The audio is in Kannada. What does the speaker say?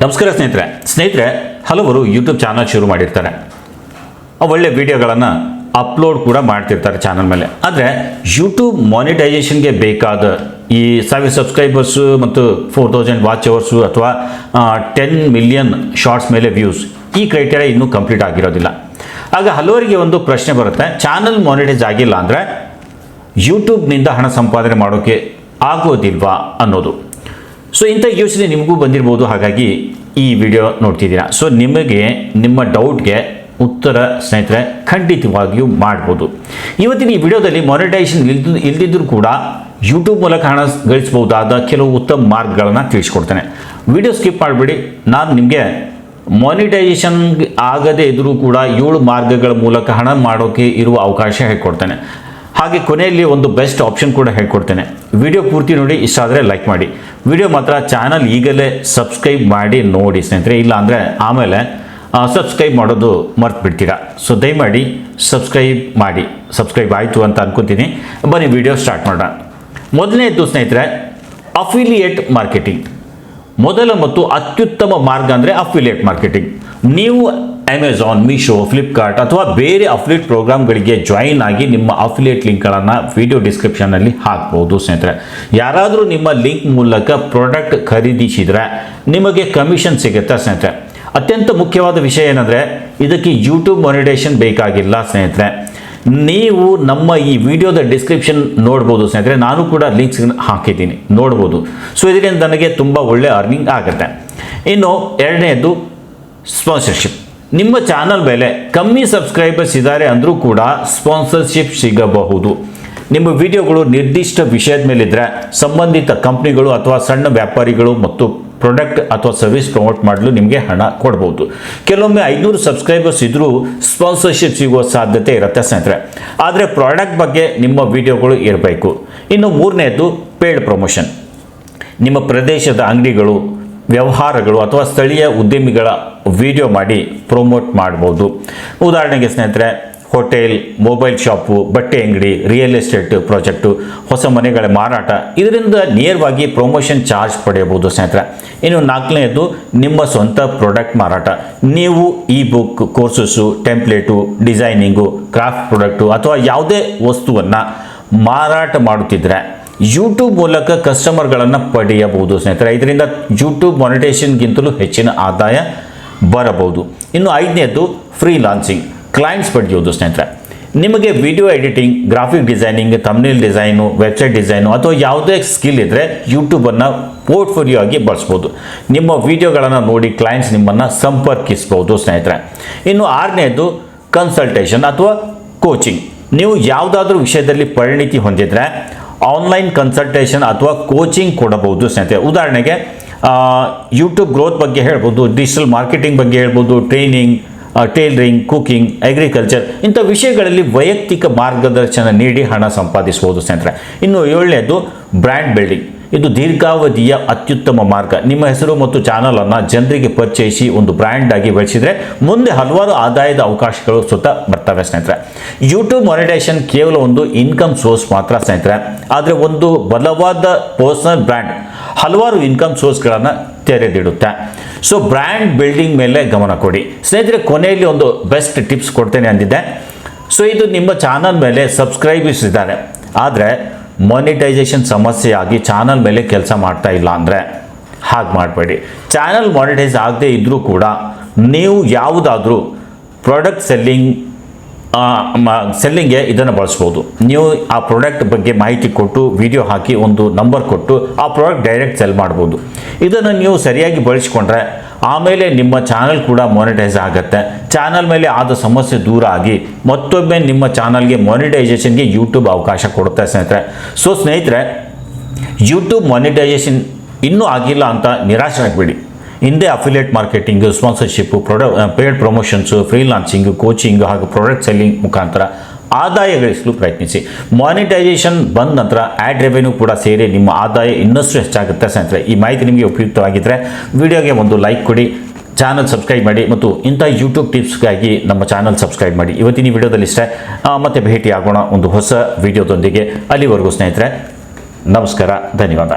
ನಮಸ್ಕಾರ ಸ್ನೇಹಿತರೆ ಹಲವರು ಯೂಟ್ಯೂಬ್ ಚಾನಲ್ ಶುರು ಮಾಡಿರ್ತಾರೆ. ಒಳ್ಳೆ ವಿಡಿಯೋಗಳನ್ನು ಅಪ್ಲೋಡ್ ಕೂಡ ಮಾಡ್ತಿರ್ತಾರೆ ಚಾನಲ್ ಮೇಲೆ. ಆದರೆ ಯೂಟ್ಯೂಬ್ ಮಾನಿಟೈಸೇಷನ್ಗೆ ಬೇಕಾದ ಈ 1000 ಸಬ್ಸ್ಕ್ರೈಬರ್ಸು ಮತ್ತು 4000 ವಾಚ್ ಅವರ್ಸು ಅಥವಾ 10 ಮಿಲಿಯನ್ ಶಾರ್ಟ್ಸ್ ಮೇಲೆ ವ್ಯೂಸ್, ಈ ಕ್ರೈಟೇರಿಯಾ ಇನ್ನೂ ಕಂಪ್ಲೀಟ್ ಆಗಿರೋದಿಲ್ಲ. ಆಗ ಹಲವರಿಗೆ ಒಂದು ಪ್ರಶ್ನೆ ಬರುತ್ತೆ, ಚಾನಲ್ ಮಾನಿಟೈಸ್ ಆಗಿಲ್ಲ ಅಂದರೆ ಯೂಟ್ಯೂಬ್ನಿಂದ ಹಣ ಸಂಪಾದನೆ ಮಾಡೋಕ್ಕೆ ಆಗೋದಿಲ್ವಾ ಅನ್ನೋದು. ಸೊ ಇಂಥ ಯೋಚನೆ ನಿಮಗೂ ಬಂದಿರ್ಬೋದು, ಹಾಗಾಗಿ ಈ ವಿಡಿಯೋ ನೋಡ್ತಿದ್ದೀರಾ. ಸೊ ನಿಮಗೆ ನಿಮ್ಮ ಡೌಟ್ಗೆ ಉತ್ತರ ಸ್ನೇಹಿತರೆ ಖಂಡಿತವಾಗಿಯೂ ಮಾಡ್ಬೋದು. ಇವತ್ತಿನ ಈ ವಿಡಿಯೋದಲ್ಲಿ ಮಾನಿಟೈಸೇಷನ್ ಇಲ್ದಿದ್ದರೂ ಕೂಡ ಯೂಟ್ಯೂಬ್ ಮೂಲಕ ಹಣ ಗಳಿಸಬಹುದಾದ ಕೆಲವು ಉತ್ತಮ ಮಾರ್ಗಗಳನ್ನು ತಿಳಿಸ್ಕೊಡ್ತೇನೆ. ವಿಡಿಯೋ ಸ್ಕಿಪ್ ಮಾಡಿಬಿಡಿ. ನಾನು ನಿಮಗೆ ಮಾನಿಟೈಸೇಷನ್ ಆಗದೇ ಇದ್ದರೂ ಕೂಡ 7 ಮಾರ್ಗಗಳ ಮೂಲಕ ಹಣ ಮಾಡೋಕ್ಕೆ ಇರುವ ಅವಕಾಶ ಹೇಳ್ಕೊಡ್ತೇನೆ. ಹಾಗೆ ಕೊನೆಯಲ್ಲಿ ಒಂದು ಬೆಸ್ಟ್ ಆಪ್ಷನ್ ಕೂಡ ಹೇಳ್ಕೊಡ್ತೇನೆ. ವಿಡಿಯೋ ಪೂರ್ತಿ ನೋಡಿ, ಇಷ್ಟ ಆದರೆ ಲೈಕ್ ಮಾಡಿ. ವಿಡಿಯೋ ಮಾತ್ರ ಚಾನಲ್ ಈಗಲೇ ಸಬ್ಸ್ಕ್ರೈಬ್ ಮಾಡಿ ನೋಡಿ ಸ್ನೇಹಿತರೆ, ಇಲ್ಲ ಅಂದರೆ ಆಮೇಲೆ ಸಬ್ಸ್ಕ್ರೈಬ್ ಮಾಡೋದು ಮರ್ತು ಬಿಡ್ತೀರಾ. ಸೊ ದಯಮಾಡಿ ಸಬ್ಸ್ಕ್ರೈಬ್ ಮಾಡಿ. ಸಬ್ಸ್ಕ್ರೈಬ್ ಆಯಿತು ಅಂತ ಅನ್ಕೋತೀನಿ. ಬನ್ನಿ ವಿಡಿಯೋ ಸ್ಟಾರ್ಟ್ ಮಾಡೋಣ. ಮೊದಲನೇದು ಸ್ನೇಹಿತರೆ, ಅಫಿಲಿಯೇಟ್ ಮಾರ್ಕೆಟಿಂಗ್. ಮೊದಲ ಮತ್ತು ಅತ್ಯುತ್ತಮ ಮಾರ್ಗ ಅಂದರೆ ಅಫಿಲಿಯೇಟ್ ಮಾರ್ಕೆಟಿಂಗ್. ನೀವು ಅಮೆಜಾನ್, ಮೀಶೋ, ಫ್ಲಿಪ್ಕಾರ್ಟ್ ಅಥವಾ ಬೇರೆ ಅಫಿಲಿಯೇಟ್ ಪ್ರೋಗ್ರಾಮ್ಗಳಿಗೆ ಜಾಯಿನ್ ಆಗಿ ನಿಮ್ಮ ಅಫಿಲಿಯೇಟ್ ಲಿಂಕ್ಗಳನ್ನು ವಿಡಿಯೋ ಡಿಸ್ಕ್ರಿಪ್ಷನ್ನಲ್ಲಿ ಹಾಕ್ಬೋದು ಸ್ನೇಹಿತರೆ. ಯಾರಾದರೂ ನಿಮ್ಮ ಲಿಂಕ್ ಮೂಲಕ ಪ್ರಾಡಕ್ಟ್ ಖರೀದಿಸಿದರೆ ನಿಮಗೆ ಕಮಿಷನ್ ಸಿಗುತ್ತೆ ಸ್ನೇಹಿತರೆ. ಅತ್ಯಂತ ಮುಖ್ಯವಾದ ವಿಷಯ ಏನಂದರೆ, ಇದಕ್ಕೆ ಯೂಟ್ಯೂಬ್ ಮಾನಿಟೈಸೇಷನ್ ಬೇಕಾಗಿಲ್ಲ ಸ್ನೇಹಿತರೆ. ನೀವು ನಮ್ಮ ಈ ವಿಡಿಯೋದ ಡಿಸ್ಕ್ರಿಪ್ಷನ್ ನೋಡ್ಬೋದು ಸ್ನೇಹಿತರೆ, ನಾನು ಕೂಡ ಲಿಂಕ್ಸ್ ಹಾಕಿದ್ದೀನಿ, ನೋಡ್ಬೋದು. ಸೊ ಇದರಿಂದ ನನಗೆ ತುಂಬ ಒಳ್ಳೆ ಅರ್ನಿಂಗ್ ಆಗುತ್ತೆ. ಇನ್ನು ಎರಡನೇದು ಸ್ಪಾನ್ಸರ್ಶಿಪ್. ನಿಮ್ಮ ಚಾನಲ್ ಮೇಲೆ ಕಮ್ಮಿ ಸಬ್ಸ್ಕ್ರೈಬರ್ಸ್ ಇದ್ದಾರೆ ಅಂದರೂ ಕೂಡ ಸ್ಪಾನ್ಸರ್ಶಿಪ್ ಸಿಗಬಹುದು. ನಿಮ್ಮ ವಿಡಿಯೋಗಳು ನಿರ್ದಿಷ್ಟ ವಿಷಯದ ಮೇಲಿದ್ದರೆ ಸಂಬಂಧಿತ ಕಂಪ್ನಿಗಳು ಅಥವಾ ಸಣ್ಣ ವ್ಯಾಪಾರಿಗಳು ಮತ್ತು ಪ್ರಾಡಕ್ಟ್ ಅಥವಾ ಸರ್ವಿಸ್ ಪ್ರಮೋಟ್ ಮಾಡಲು ನಿಮಗೆ ಹಣ ಕೊಡ್ಬೋದು. ಕೆಲವೊಮ್ಮೆ 500 ಸಬ್ಸ್ಕ್ರೈಬರ್ಸ್ ಇದ್ದರೂ ಸ್ಪಾನ್ಸರ್ಶಿಪ್ ಸಿಗುವ ಸಾಧ್ಯತೆ ಇರುತ್ತೆ ಸ್ನೇಹಿತರೆ. ಆದರೆ ಪ್ರಾಡಕ್ಟ್ ಬಗ್ಗೆ ನಿಮ್ಮ ವಿಡಿಯೋಗಳು ಇರಬೇಕು. ಇನ್ನು ಮೂರನೇದು ಪೇಯ್ಡ್ ಪ್ರಮೋಷನ್. ನಿಮ್ಮ ಪ್ರದೇಶದ ಅಂಗಡಿಗಳು, ವ್ಯವಹಾರಗಳು ಅಥವಾ ಸ್ಥಳೀಯ ಉದ್ಯಮಿಗಳ ವಿಡಿಯೋ ಮಾಡಿ ಪ್ರಮೋಟ್ ಮಾಡ್ಬೋದು. ಉದಾಹರಣೆಗೆ ಸ್ನೇಹಿತರೆ, ಹೋಟೆಲ್, ಮೊಬೈಲ್ ಶಾಪು, ಬಟ್ಟೆ ಅಂಗಡಿ, ರಿಯಲ್ ಎಸ್ಟೇಟ್ ಪ್ರಾಜೆಕ್ಟು, ಹೊಸ ಮನೆಗಳ ಮಾರಾಟ, ಇದರಿಂದ ನೇರವಾಗಿ ಪ್ರಮೋಷನ್ ಚಾರ್ಜ್ ಪಡೆಯಬಹುದು ಸ್ನೇಹಿತರೆ. ಇನ್ನು ನಾಲ್ಕನೇದು ನಿಮ್ಮ ಸ್ವಂತ ಪ್ರಾಡಕ್ಟ್ ಮಾರಾಟ. ನೀವು E book, courses, template, designing, craft product ಅಥವಾ ಯಾವುದೇ ವಸ್ತುವನ್ನು ಮಾರಾಟ ಮಾಡುತ್ತಿದ್ದರೆ ಯೂಟ್ಯೂಬ್ ಮೂಲಕ ಕಸ್ಟಮರ್ಗಳನ್ನು ಪಡೆಯಬಹುದು ಸ್ನೇಹಿತರೆ. ಇದರಿಂದ ಯೂಟ್ಯೂಬ್ ಮಾನಿಟೈಸೇಷನ್ಗಿಂತಲೂ ಹೆಚ್ಚಿನ ಆದಾಯ ಬರಬಹುದು. ಇನ್ನು ಐದನೇದು ಫ್ರೀಲಾನ್ಸಿಂಗ್. ಕ್ಲೈಂಟ್ಸ್ ಪಡೆಯೋದು ಸ್ನೇಹಿತರೆ. ನಿಮಗೆ video editing, graphic designing, thumbnail design, website design ಅಥವಾ ಯಾವುದೇ ಸ್ಕಿಲ್ ಇದ್ದರೆ ಯೂಟ್ಯೂಬನ್ನು ಪೋರ್ಟ್ಫೋಲಿಯೋ ಆಗಿ ಬಳಸ್ಬೋದು. ನಿಮ್ಮ ವಿಡಿಯೋಗಳನ್ನು ನೋಡಿ ಕ್ಲೈಂಟ್ಸ್ ನಿಮ್ಮನ್ನು ಸಂಪರ್ಕಿಸ್ಬೋದು ಸ್ನೇಹಿತರೆ. ಇನ್ನು ಆರನೇದು ಕನ್ಸಲ್ಟೇಷನ್ ಅಥವಾ ಕೋಚಿಂಗ್. ನೀವು ಯಾವುದಾದ್ರೂ ವಿಷಯದಲ್ಲಿ ಪರಿಣಿತಿ ಹೊಂದಿದರೆ ಆನ್ಲೈನ್ ಕನ್ಸಲ್ಟೇಷನ್ ಅಥವಾ ಕೋಚಿಂಗ್ ಕೊಡಬಹುದು ಸ್ನೇಹಿತರೆ. ಉದಾಹರಣೆಗೆ ಯೂಟ್ಯೂಬ್ ಗ್ರೋತ್ ಬಗ್ಗೆ ಹೇಳ್ಬೋದು, ಡಿಜಿಟಲ್ ಮಾರ್ಕೆಟಿಂಗ್ ಬಗ್ಗೆ ಹೇಳ್ಬೋದು, ಟ್ರೈನಿಂಗ್, ಟೈಲರಿಂಗ್, ಕುಕಿಂಗ್, ಅಗ್ರಿಕಲ್ಚರ್, ಇಂಥ ವಿಷಯಗಳಲ್ಲಿ ವೈಯಕ್ತಿಕ ಮಾರ್ಗದರ್ಶನ ನೀಡಿ ಹಣ ಸಂಪಾದಿಸಬಹುದು ಸ್ನೇಹಿತರೆ. ಇನ್ನು ಏಳನೇದು ಬ್ರ್ಯಾಂಡ್ ಬಿಲ್ಡಿಂಗ್. ಇದು ದೀರ್ಘಾವಧಿಯ ಅತ್ಯುತ್ತಮ ಮಾರ್ಗ. ನಿಮ್ಮ ಹೆಸರು ಮತ್ತು ಚಾನಲನ್ನು ಜನರಿಗೆ ಪರಿಚಯಿಸಿ ಒಂದು ಬ್ರ್ಯಾಂಡ್ ಆಗಿ ಬೆಳೆಸಿದರೆ ಮುಂದೆ ಹಲವಾರು ಆದಾಯದ ಅವಕಾಶಗಳು ಸ್ವತಃ ಬರ್ತವೆ ಸ್ನೇಹಿತರೆ. ಯೂಟ್ಯೂಬ್ ಮಾನಿಟೈಸೇಷನ್ ಕೇವಲ ಒಂದು ಇನ್ಕಮ್ ಸೋರ್ಸ್ ಮಾತ್ರ ಸ್ನೇಹಿತರೆ, ಆದರೆ ಒಂದು ಬಲವಾದ ಪರ್ಸನಲ್ ಬ್ರ್ಯಾಂಡ್ ಹಲವಾರು ಇನ್ಕಮ್ ಸೋರ್ಸ್ಗಳನ್ನು ತೆರೆದಿಡುತ್ತೆ. ಸೊ ಬ್ರ್ಯಾಂಡ್ ಬಿಲ್ಡಿಂಗ್ ಮೇಲೆ ಗಮನ ಕೊಡಿ ಸ್ನೇಹಿತರೆ. ಕೊನೆಯಲ್ಲಿ ಒಂದು ಬೆಸ್ಟ್ ಟಿಪ್ಸ್ ಕೊಡ್ತೇನೆ ಅಂದಿದ್ದೆ. ಸೊ ಇದು ನಿಮ್ಮ ಚಾನಲ್ ಮೇಲೆ ಸಬ್ಸ್ಕ್ರೈಬರ್ಸ್ ಇದ್ದಾರೆ, ಆದರೆ ಮಾನಿಟೈಸೇಷನ್ ಸಮಸ್ಯೆಯಾಗಿ ಚಾನಲ್ ಮೇಲೆ ಕೆಲಸ ಮಾಡ್ತಾ ಇಲ್ಲ ಅಂದರೆ ಹಾಗೆ ಮಾಡಬೇಡಿ. ಚಾನಲ್ ಮಾನಿಟೈಸ್ ಆಗದೇ ಇದ್ದರೂ ಕೂಡ ನೀವು ಯಾವುದಾದ್ರೂ ಪ್ರಾಡಕ್ಟ್ ಸೆಲ್ಲಿಂಗ್ಗೆ ಇದನ್ನು ಬಳಸ್ಬೋದು. ನೀವು ಆ ಪ್ರಾಡಕ್ಟ್ ಬಗ್ಗೆ ಮಾಹಿತಿ ಕೊಟ್ಟು ವಿಡಿಯೋ ಹಾಕಿ ಒಂದು ನಂಬರ್ ಕೊಟ್ಟು ಆ ಪ್ರಾಡಕ್ಟ್ ಡೈರೆಕ್ಟ್ ಸೆಲ್ ಮಾಡ್ಬೋದು. ಇದನ್ನು ನೀವು ಸರಿಯಾಗಿ ಬಳಸಿಕೊಂಡ್ರೆ ಆಮೇಲೆ ನಿಮ್ಮ ಚಾನಲ್ ಕೂಡ ಮಾನಿಟೈಸ್ ಆಗುತ್ತೆ. ಚಾನಲ್ ಮೇಲೆ ಆದ ಸಮಸ್ಯೆ ದೂರ ಆಗಿ ಮತ್ತೊಮ್ಮೆ ನಿಮ್ಮ ಚಾನಲ್ಗೆ ಮಾನಿಟೈಸೇಷನ್ಗೆ ಯೂಟ್ಯೂಬ್ ಅವಕಾಶ ಕೊಡುತ್ತೆ ಸ್ನೇಹಿತರೆ. ಸೊ ಸ್ನೇಹಿತರೆ, ಯೂಟ್ಯೂಬ್ ಮಾನಿಟೈಸೇಷನ್ ಇನ್ನೂ ಆಗಿಲ್ಲ ಅಂತ ನಿರಾಶೆ ಆಗಬೇಡಿ. ಹಿಂದೆ affiliate marketing, sponsorship, paid promotions, freelancing, coaching ಹಾಗೂ ಪ್ರಾಡಕ್ಟ್ ಸೆಲ್ಲಿಂಗ್ ಮುಖಾಂತರ ಆದಾಯ ಗಳಿಸಲು ಪ್ರಯತ್ನಿಸಿ. ಮಾನಿಟೈಸೇಷನ್ ಬಂದ ನಂತರ ಆ್ಯಡ್ ರೆವೆನ್ಯೂ ಕೂಡ ಸೇರಿ ನಿಮ್ಮ ಆದಾಯ ಇನ್ನಷ್ಟು ಹೆಚ್ಚಾಗುತ್ತೆ ಸ್ನೇಹಿತರೆ. ಈ ಮಾಹಿತಿ ನಿಮಗೆ ಉಪಯುಕ್ತವಾಗಿದ್ದರೆ ವಿಡಿಯೋಗೆ ಒಂದು ಲೈಕ್ ಕೊಡಿ, ಚಾನಲ್ ಸಬ್ಸ್ಕ್ರೈಬ್ ಮಾಡಿ ಮತ್ತು ಇಂಥ ಯೂಟ್ಯೂಬ್ ಟಿಪ್ಸ್ಗಾಗಿ ನಮ್ಮ ಚಾನಲ್ ಸಬ್ಸ್ಕ್ರೈಬ್ ಮಾಡಿ. ಇವತ್ತಿನ ವಿಡಿಯೋದಲ್ಲಿ ಇಷ್ಟೇ. ಮತ್ತೆ ಭೇಟಿ ಆಗೋಣ ಒಂದು ಹೊಸ ವಿಡಿಯೋದೊಂದಿಗೆ. ಅಲ್ಲಿವರೆಗೂ ಸ್ನೇಹಿತರೆ, ನಮಸ್ಕಾರ, ಧನ್ಯವಾದ.